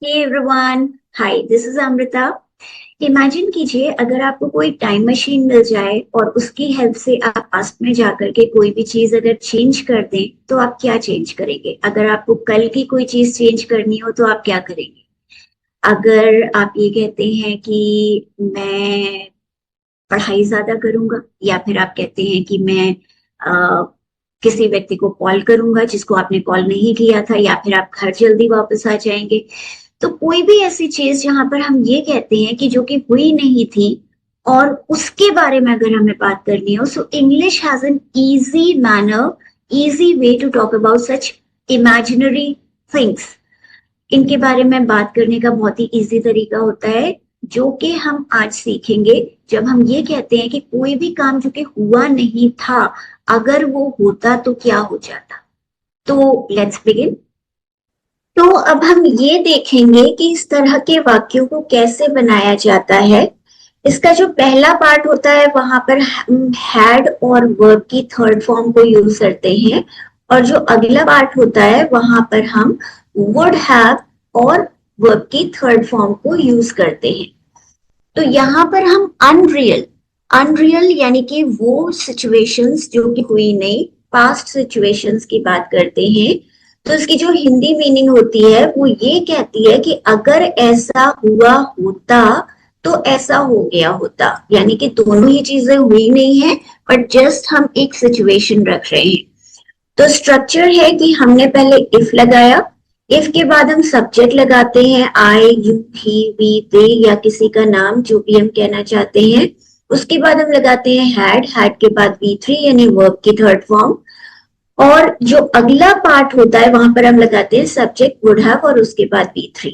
Hey everyone, hi, this is Amrita. Imagine कीजिए अगर आपको कोई टाइम मशीन मिल जाए और उसकी हेल्प से आप पास्ट में जाकर के कोई भी चीज अगर चेंज कर दें तो आप क्या चेंज करेंगे। अगर आपको कल की कोई चीज चेंज करनी हो तो आप क्या करेंगे। अगर आप ये कहते हैं कि मैं पढ़ाई ज्यादा करूंगा, या फिर आप कहते हैं कि मैं किसी व्यक्ति को कॉल करूंगा जिसको आपने कॉल नहीं किया था, या फिर आप घर जल्दी वापस आ जाएंगे। तो कोई भी ऐसी चीज जहां पर हम ये कहते हैं कि जो कि हुई नहीं थी और उसके बारे में अगर हमें बात करनी हो, so English has an easy manner, easy way to talk about such imaginary things. इनके बारे में बात करने का बहुत ही इजी तरीका होता है, जो कि हम आज सीखेंगे। जब हम ये कहते हैं कि कोई भी काम जो कि हुआ नहीं था, अगर वो होता तो क्या हो जाता। तो लेट्स बिगिन। तो अब हम ये देखेंगे कि इस तरह के वाक्यों को कैसे बनाया जाता है। इसका जो पहला पार्ट होता है वहां पर हम हैड और वर्ब की थर्ड फॉर्म को यूज करते हैं, और जो अगला पार्ट होता है वहां पर हम वुड हैव और वर्ब की थर्ड फॉर्म को यूज करते हैं। तो यहाँ पर हम अनरियल, अनरियल यानी कि वो सिचुएशंस जो कि हुई नहीं, पास्ट सिचुएशंस की बात करते हैं। तो इसकी जो हिंदी मीनिंग होती है वो ये कहती है कि अगर ऐसा हुआ होता तो ऐसा हो गया होता, यानी कि दोनों ही चीजें हुई नहीं है, बट जस्ट हम एक सिचुएशन रख रहे हैं। तो स्ट्रक्चर है कि हमने पहले इफ लगाया, इफ के बाद हम सब्जेक्ट लगाते हैं आई, यू, ही, वी, दे या किसी का नाम जो भी हम कहना चाहते हैं। उसके बाद हम लगाते हैं हैड, हैड के बाद वी थ्री यानी वर्ब की थर्ड फॉर्म। और जो अगला पार्ट होता है वहां पर हम लगाते हैं सब्जेक्ट वुड हैव और उसके बाद बी थ्री।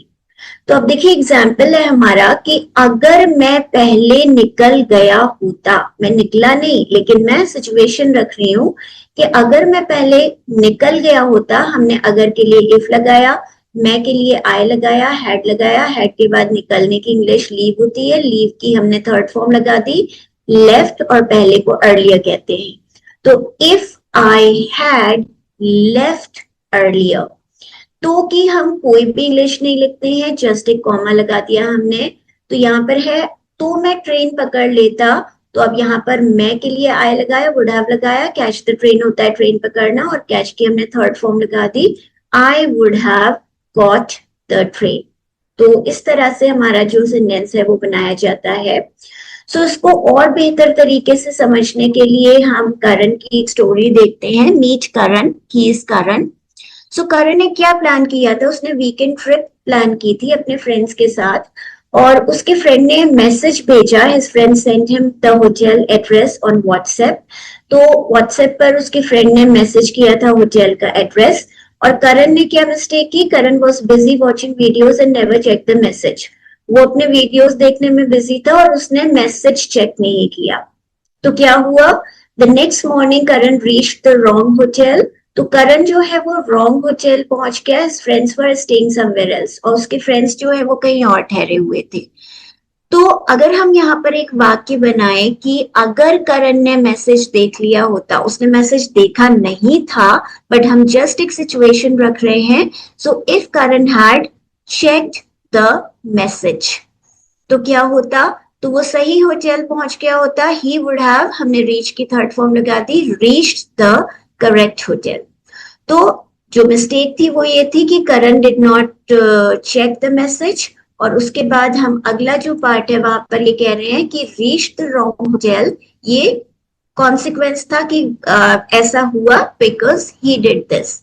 तो अब देखिए एग्जाम्पल है हमारा कि अगर मैं पहले निकल गया होता, मैं निकला नहीं लेकिन मैं सिचुएशन रख रही हूं कि अगर मैं पहले निकल गया होता। हमने अगर के लिए इफ लगाया, मैं के लिए आई लगाया, हैड लगाया, हैड के बाद निकलने की इंग्लिश लीव होती है, लीव की हमने थर्ड फॉर्म लगा दी लेफ्ट, और पहले को अर्लियर कहते हैं। तो if I had left earlier, तो कि हम कोई भी इंग्लिश नहीं लिखते हैं, जस्ट एक कॉमा लगा दिया हमने। तो यहाँ पर है तो मैं ट्रेन पकड़ लेता। तो अब यहाँ पर मैं के लिए आई लगाया, वुड हैव लगाया, कैच द ट्रेन होता है ट्रेन पकड़ना, और कैच की हमने थर्ड फॉर्म लगा दी, I would have got the train. तो इस तरह से हमारा जो सेंटेंस है वो बनाया जाता है। सो इसको और बेहतर तरीके से समझने के लिए हम करण की एक स्टोरी देखते हैं। मीट करण, ही इज करण। सो करण ने क्या प्लान किया था, उसने वीकेंड ट्रिप प्लान की थी अपने फ्रेंड्स के साथ, और उसके फ्रेंड ने मैसेज भेजा। His friend sent him the hotel address on WhatsApp. तो व्हाट्सएप पर उसके फ्रेंड ने मैसेज किया था होटल का एड्रेस, और करण ने क्या मिस्टेक की, Karan was busy watching videos and never check the message. वो अपने वीडियोस देखने में बिजी था और उसने मैसेज चेक नहीं किया। तो क्या हुआ, the next morning Karan reach the wrong hotel. तो करण जो है वो रॉन्ग होटल पहुंच गया, friends were staying somewhere else, और उसके फ्रेंड्स जो है वो कहीं और ठहरे हुए थे। तो अगर हम यहाँ पर एक वाक्य बनाए कि अगर करण ने मैसेज देख लिया होता, उसने मैसेज देखा नहीं था, बट हम जस्ट एक सिचुएशन रख रहे हैं। सो if Karan had checked the message, तो क्या होता, तो वो सही होटल पहुंच गया होता। ही वुड हैव, हमने रीच की थर्ड फॉर्म लगा दी, रीच्ड द करेक्ट होटल। तो जो मिस्टेक थी वो ये थी कि Karan did not check the message, और उसके बाद हम अगला जो पार्ट है वहां पर ये कह रहे हैं कि रीच द रॉन्ग होटल। ये कॉन्सिक्वेंस था कि ऐसा हुआ बिकॉज ही डिड दिस।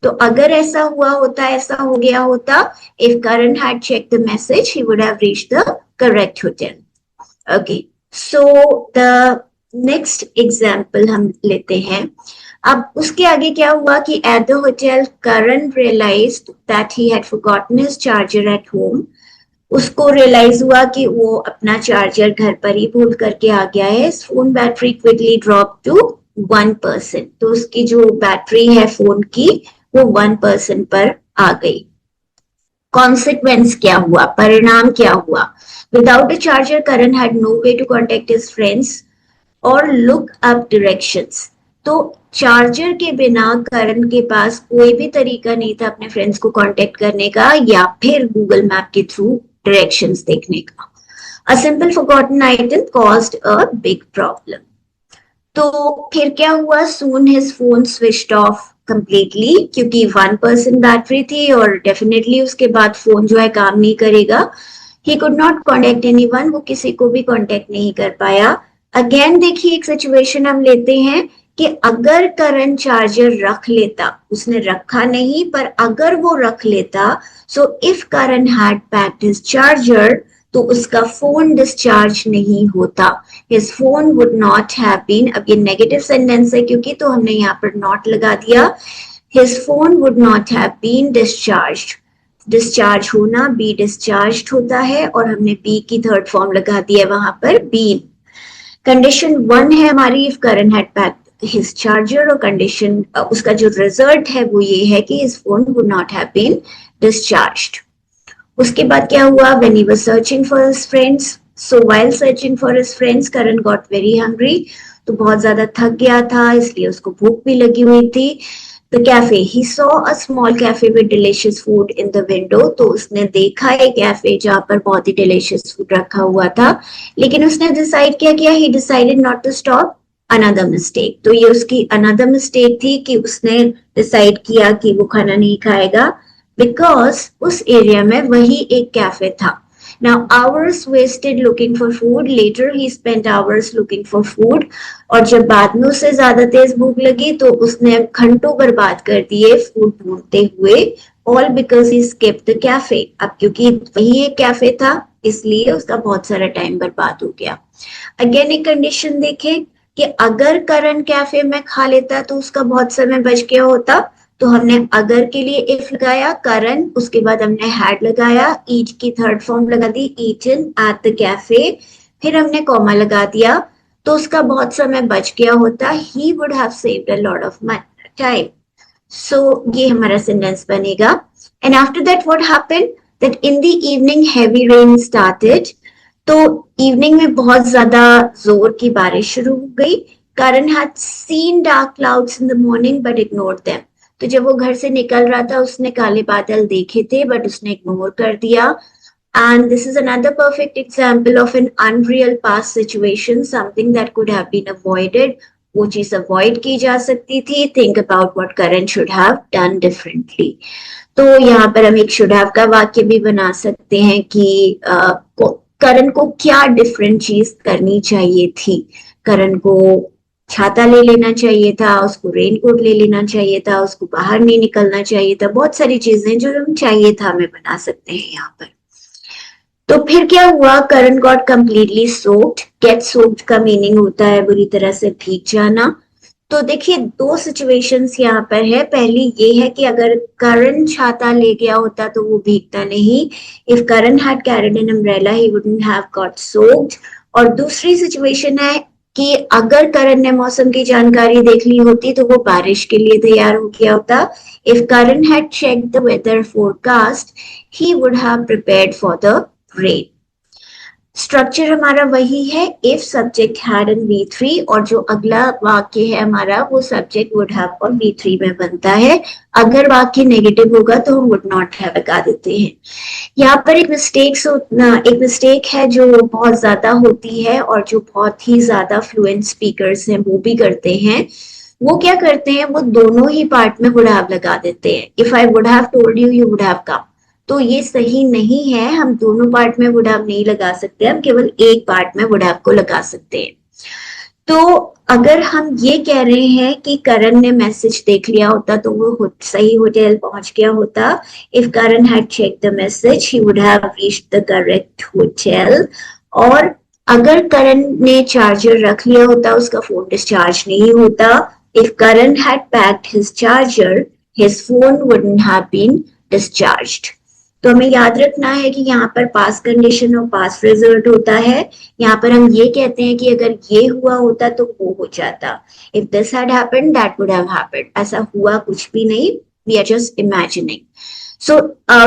तो अगर ऐसा हुआ होता, ऐसा हो गया होता, if Karan had check the message he would have reached the correct hotel. Okay, so the next example हम लेते हैं। अब उसके आगे क्या हुआ कि at the hotel Karan realised that he had forgotten his charger at home. उसको रियलाइज हुआ कि वो अपना चार्जर घर पर ही भूल करके आ गया है। Phone battery quickly drop to 1%। तो उसकी जो बैटरी है फोन की वो 1% पर आ गई। कॉन्सिक्वेंस क्या हुआ, परिणाम क्या हुआ, without a charger Karan had no way to contact his friends और लुक अप डायरेक्शंस। तो चार्जर के बिना करण के पास कोई भी तरीका नहीं था अपने फ्रेंड्स को कांटेक्ट करने का या फिर गूगल मैप के थ्रू डायरेक्शंस देखने का. A simple forgotten item caused a big problem. तो फिर क्या हुआ? Soon his phone switched off completely क्योंकि 1% बैटरी थी और डेफिनेटली उसके बाद फोन जो है काम नहीं करेगा. He could not contact anyone, वो किसी को भी कांटेक्ट नहीं कर पाया. अगेन देखिए एक सिचुएशन हम लेते हैं कि अगर करण चार्जर रख लेता, उसने रखा नहीं पर अगर वो रख लेता, so if Karan had packed his charger तो उसका फोन डिस्चार्ज नहीं होता. His phone would not have been, अब ये नेगेटिव सेंटेंस है क्योंकि तो हमने यहाँ पर नॉट लगा दिया. His phone would not have been discharged. Discharge होना बी डिस्चार्ज होता है और हमने बी की थर्ड फॉर्म लगा दी है वहां पर बीन. कंडीशन 1 है हमारी if Karan had packed his charger और कंडीशन उसका जो रिजल्ट है वो ये है कि his phone would not have been discharged. उसके बाद क्या हुआ? When he was searching for his friends, so while searching for his friends, Karan got very hungry. तो बहुत ज्यादा थक गया था इसलिए उसको भूख भी लगी हुई थी. The cafe, he saw a small cafe with delicious food in the window. तो उसने देखा एक कैफे जहाँ पर बहुत ही delicious food रखा हुआ था, लेकिन उसने डिसाइड क्या किया? He decided not to stop. Another mistake. तो ये उसकी another mistake थी कि उसने डिसाइड किया कि वो खाना नहीं खाएगा because उस एरिया में वही एक कैफे था. Now hours wasted looking for food. Later he spent hours looking for food. और जब बाद में उसे ज्यादा तेज भूख लगी तो उसने घंटों बर्बाद कर दिए फूड ढूंढते हुए. All because he skipped the cafe. अब क्योंकि वही एक कैफे था इसलिए उसका बहुत सारा टाइम बर्बाद हो गया. अगेन एक कंडीशन देखें कि अगर करण कैफे में खा लेता तो उसका बहुत समय बच गया होता. तो हमने अगर के लिए इफ लगाया करण, उसके बाद हमने हैड लगाया, ईट की थर्ड फॉर्म लगा दी ईटन एट द कैफे, फिर हमने कॉमा लगा दिया तो उसका बहुत समय बच गया होता. He would have saved a lot of time. So ये हमारा सेंटेंस बनेगा. And after that what happened that in the evening heavy rain started. तो इवनिंग में बहुत ज्यादा जोर की बारिश शुरू हो गई. Karan had seen dark clouds in the morning but ignored them. तो जब वो घर से निकल रहा था उसने काले बादल देखे थे बट उसने इग्नोर कर दिया. And this is another perfect example of an unreal past situation, something that could have been avoided. वो चीज अवॉइड की जा सकती थी. Think about what Karan should have done differently. तो यहाँ पर हम एक शुड हैव का वाक्य भी बना सकते हैं कि करण को क्या डिफरेंट चीज करनी चाहिए थी. करण को छाता ले लेना चाहिए था, उसको रेनकोट ले लेना चाहिए था, उसको बाहर नहीं निकलना चाहिए था. बहुत सारी चीजें जो हम चाहिए था हमें बना सकते हैं यहाँ पर. तो फिर क्या हुआ? Karan got completely soaked. Get soaked का मीनिंग होता है बुरी तरह से भीग जाना. तो देखिए दो सिचुएशंस यहाँ पर है. पहली ये है कि अगर करण छाता ले गया होता तो वो भीगता नहीं. If Karan had carried an umbrella he wouldn't have got soaked. और दूसरी सिचुएशन है कि अगर करण ने मौसम की जानकारी देख ली होती तो वो बारिश के लिए तैयार हो गया होता. If Karan had checked the weather forecast he would have prepared for the rain. Structure हमारा वही है, if subject had and V3 और जो अगला वाक्य है हमारा वो सब्जेक्ट वुड हैव और V3 में बनता है. अगर वाक्य नेगेटिव होगा तो हम वुड नॉट हैव लगा देते हैं. यहाँ पर एक मिस्टेक है जो बहुत ज्यादा होती है और जो बहुत ही ज्यादा फ्लुएंट स्पीकर्स हैं वो भी करते हैं. वो क्या करते हैं? वो दोनों ही पार्ट में वुड हैव लगा देते हैं. If I would have told you you would have come. तो ये सही नहीं है. हम दोनों पार्ट में वुड हैव नहीं लगा सकते, हम केवल एक पार्ट में वुड हैव को लगा सकते हैं. तो अगर हम ये कह रहे हैं कि करण ने मैसेज देख लिया होता तो वो सही होटल पहुंच गया होता. If Karan had check the message he would have reached the correct hotel. और अगर करण ने चार्जर रख लिया होता उसका फोन डिस्चार्ज नहीं होता. If Karan had packed his charger his phone wouldn't have been discharged. तो हमें याद रखना है कि यहाँ पर पास्ट कंडीशन और पास्ट रिजल्ट होता है. यहाँ पर हम ये कहते हैं कि अगर ये हुआ होता तो वो हो जाता. If this had happened that would have happened. ऐसा हुआ कुछ भी नहीं. We are just imagining. So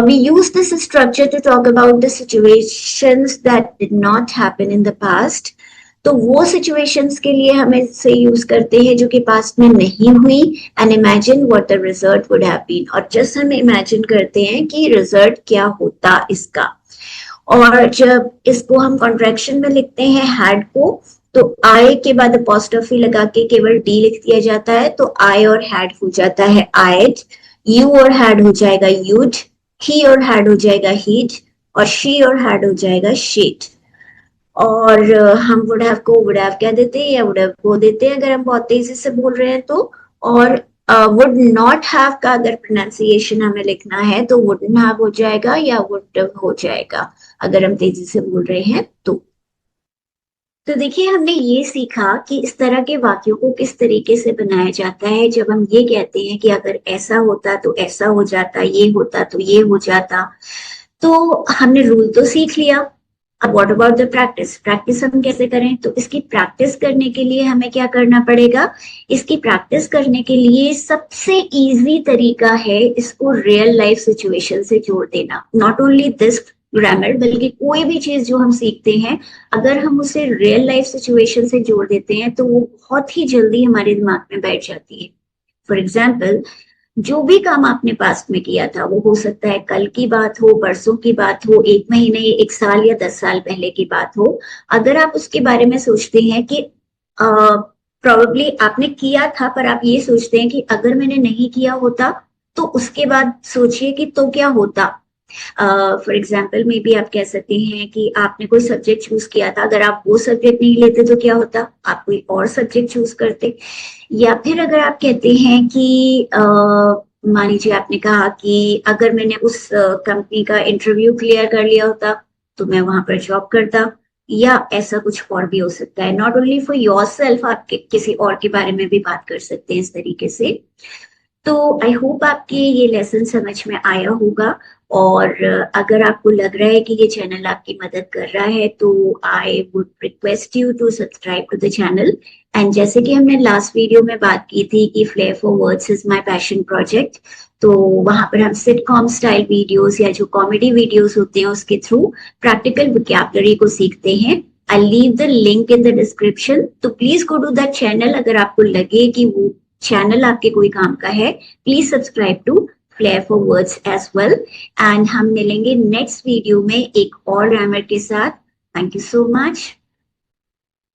we use this structure to talk about the situations that did not happen in the past. तो वो सिचुएशंस के लिए हम इसे यूज करते हैं जो कि पास्ट में नहीं हुई, and imagine what the result would have been, और जस्ट हम इमेजिन करते हैं कि रिजल्ट क्या होता इसका। और जब इसको हम कॉन्ट्रैक्शन में लिखते हैं हैड को, तो आई के बाद अपोस्ट्रोफी लगा के केवल डी लिख दिया जाता है, तो आई और हैड हो जाता है आयड, यू और हैड हो जाएगा यूड, ही और हैड हो जाएगा हीड, और शी और हैड हो जाएगा शीट। और हम वुड हैव को वुड हैव कह देते हैं या वुड हैव को देते हैं अगर हम बहुत तेजी से बोल रहे हैं तो। और वुड नॉट हैव का अगर प्रोनाउंसिएशन हमें लिखना है तो वुडन हैव हो जाएगा या वुड हो जाएगा अगर हम तेजी से बोल रहे हैं तो देखिए हमने ये सीखा कि इस तरह के वाक्यों को किस तरीके से बनाया जाता है जब हम ये कहते हैं कि अगर ऐसा होता तो ऐसा हो जाता, ये होता तो ये हो जाता। तो हमने रूल तो सीख लिया, अब what about the practice, practice हम कैसे करें? तो इसकी प्रैक्टिस करने के लिए हमें क्या करना पड़ेगा? इसकी प्रैक्टिस करने के लिए सबसे इजी तरीका है इसको रियल लाइफ सिचुएशन से जोड़ देना। नॉट ओनली दिस ग्रामर, बल्कि कोई भी चीज जो हम सीखते हैं अगर हम उसे रियल लाइफ सिचुएशन से जोड़ देते हैं तो वो बहुत ही जल्दी हमारे दिमाग में बैठ जाती है। फॉर एग्जाम्पल, जो भी काम आपने पास्ट में किया था वो हो सकता है कल की बात हो, परसों की बात हो, एक महीने, एक साल या 10 साल पहले की बात हो। अगर आप उसके बारे में सोचते हैं कि प्रोबेबली आपने किया था, पर आप ये सोचते हैं कि अगर मैंने नहीं किया होता, तो उसके बाद सोचिए कि तो क्या होता। फॉर एग्जाम्पल मे बी आप कह सकते हैं कि आपने कोई सब्जेक्ट चूज किया था, अगर आप वो सब्जेक्ट नहीं लेते तो क्या होता, आप कोई और सब्जेक्ट चूज करते। या फिर अगर आप कहते हैं कि मान लीजिए आपने कहा कि अगर मैंने उस कंपनी का इंटरव्यू क्लियर कर लिया होता तो मैं वहां पर जॉब करता, या ऐसा कुछ और भी हो सकता है। Not only for your self, आप किसी और के बारे में भी बात कर सकते हैं इस तरीके से। तो आई होप आपके ये लेसन समझ में आया होगा, और अगर आपको लग रहा है कि ये चैनल आपकी मदद कर रहा है तो I would request you to subscribe to the channel. And जैसे कि हमने लास्ट वीडियो में बात की थी कि flare for words is my passion project, तो वहां पर हम सिटकॉम स्टाइल वीडियोस या जो कॉमेडी वीडियोस होते हैं उसके थ्रू प्रैक्टिकल वोकैबुलरी को सीखते हैं। I leave the link in the description, तो please go to that channel. अगर आपको लगे कि वो चैनल आपके कोई काम का है, please subscribe to Flair for Words as well. And हम मिलेंगे नेक्स्ट वीडियो में एक और ग्रामर के साथ। Thank you so much.